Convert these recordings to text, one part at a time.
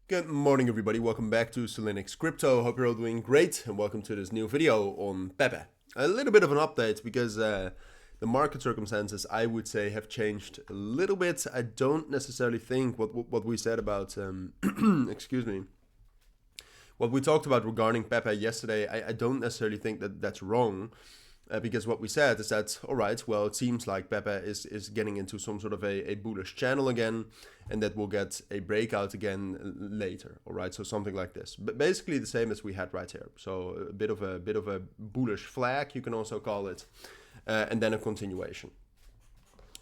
Good morning everybody, welcome back to Cilinix Crypto. Hope you're all doing great and welcome to this new video on Pepe. A little bit of an update because the market circumstances, I would say, have changed a little bit. I don't necessarily think what we said about, excuse me, what we talked about regarding Pepe yesterday, I don't necessarily think that that's wrong. Because what we said is that, all right, well, it seems like Pepe is getting into some sort of a bullish channel again, and that we'll get a breakout again later, all right? So something like this, but basically the same as we had right here. So a bit of a bullish flag, you can also call it, and then a continuation.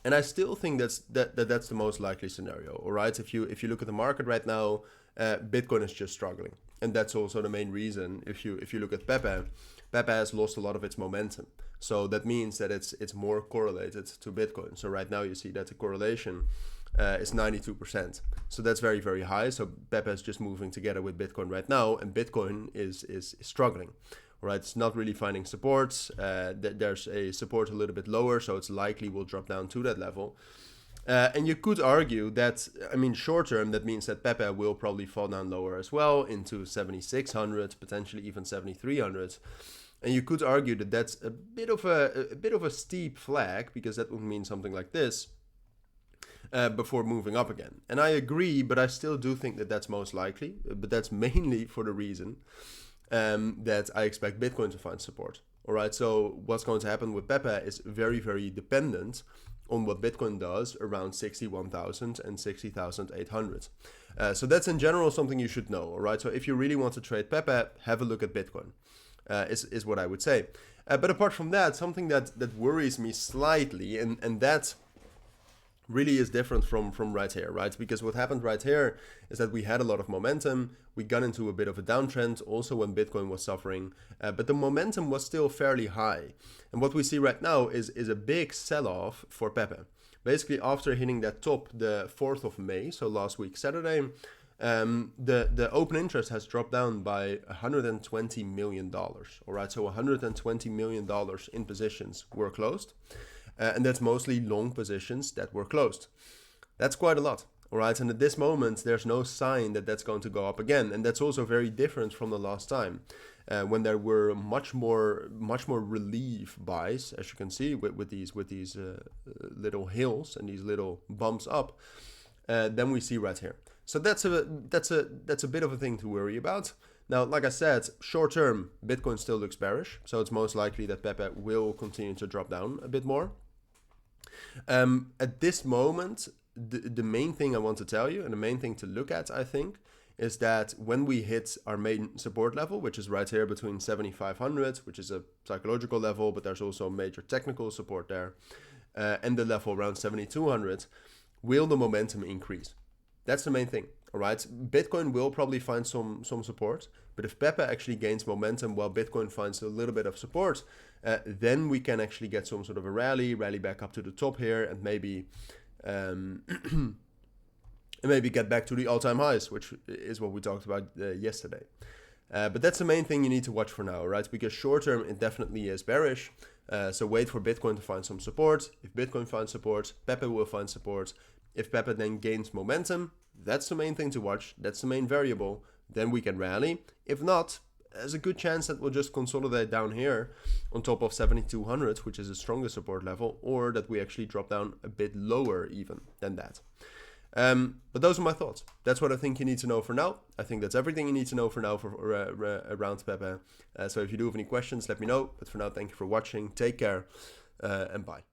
And I still think that's the most likely scenario, all right? If you look at the market right now, Bitcoin is just struggling, and that's also the main reason. If you look at Pepe has lost a lot of its momentum. So that means that it's more correlated to Bitcoin. So right now you see that the correlation is 92%. So that's very, very high. So Pepe is just moving together with Bitcoin right now, and Bitcoin is struggling. All right, it's not really finding support. There's a support a little bit lower, so it's likely will drop down to that level. And you could argue that, I mean, short term, that means that Pepe will probably fall down lower as well into 7,600, potentially even 7,300. And you could argue that that's a bit of a steep flag, because that would mean something like this before moving up again. And I agree, but I still do think that that's most likely. But that's mainly for the reason that I expect Bitcoin to find support. All right, so what's going to happen with Pepe is very, very dependent on what Bitcoin does around 61,000 and 60,800. So that's in general something you should know. All right, so if you really want to trade Pepe, have a look at Bitcoin. Is what I would say. But apart from that, something that worries me slightly, and that really is different from right here, right? Because what happened right here is that we had a lot of momentum. We got into a bit of a downtrend also when Bitcoin was suffering, but the momentum was still fairly high. And what we see right now is a big sell-off for Pepe. Basically, after hitting that top the 4th of May, so last week Saturday, the open interest has dropped down by $120 million. All right, so $120 million in positions were closed, and that's mostly long positions that were closed. That's quite a lot. All right, and at this moment, there's no sign that that's going to go up again, and that's also very different from the last time, when there were much more relief buys, as you can see with these little hills and these little bumps up, than we see right here. So that's a bit of a thing to worry about. Now, like I said, short term, Bitcoin still looks bearish, so it's most likely that Pepe will continue to drop down a bit more. At this moment, the main thing I want to tell you, and the main thing to look at, I think, is that when we hit our main support level, which is right here between 7,500, which is a psychological level, but there's also major technical support there, and the level around 7,200, will the momentum increase? That's the main thing, all right? Bitcoin will probably find some support, but if Pepe actually gains momentum while Bitcoin finds a little bit of support, then we can actually get some sort of a rally back up to the top here, and maybe maybe get back to the all-time highs, which is what we talked about yesterday. But that's the main thing you need to watch for now, right? Because short term, it definitely is bearish. So wait for Bitcoin to find some support. If Bitcoin finds support, Pepe will find support. If Pepe then gains momentum, that's the main thing to watch. That's the main variable. Then we can rally. If not, there's a good chance that we'll just consolidate down here on top of 7,200, which is the strongest support level, or that we actually drop down a bit lower even than that. But those are my thoughts. That's what I think you need to know for now. I think that's everything you need to know for now for around Pepe. So if you do have any questions, let me know. But for now, thank you for watching. Take care and bye.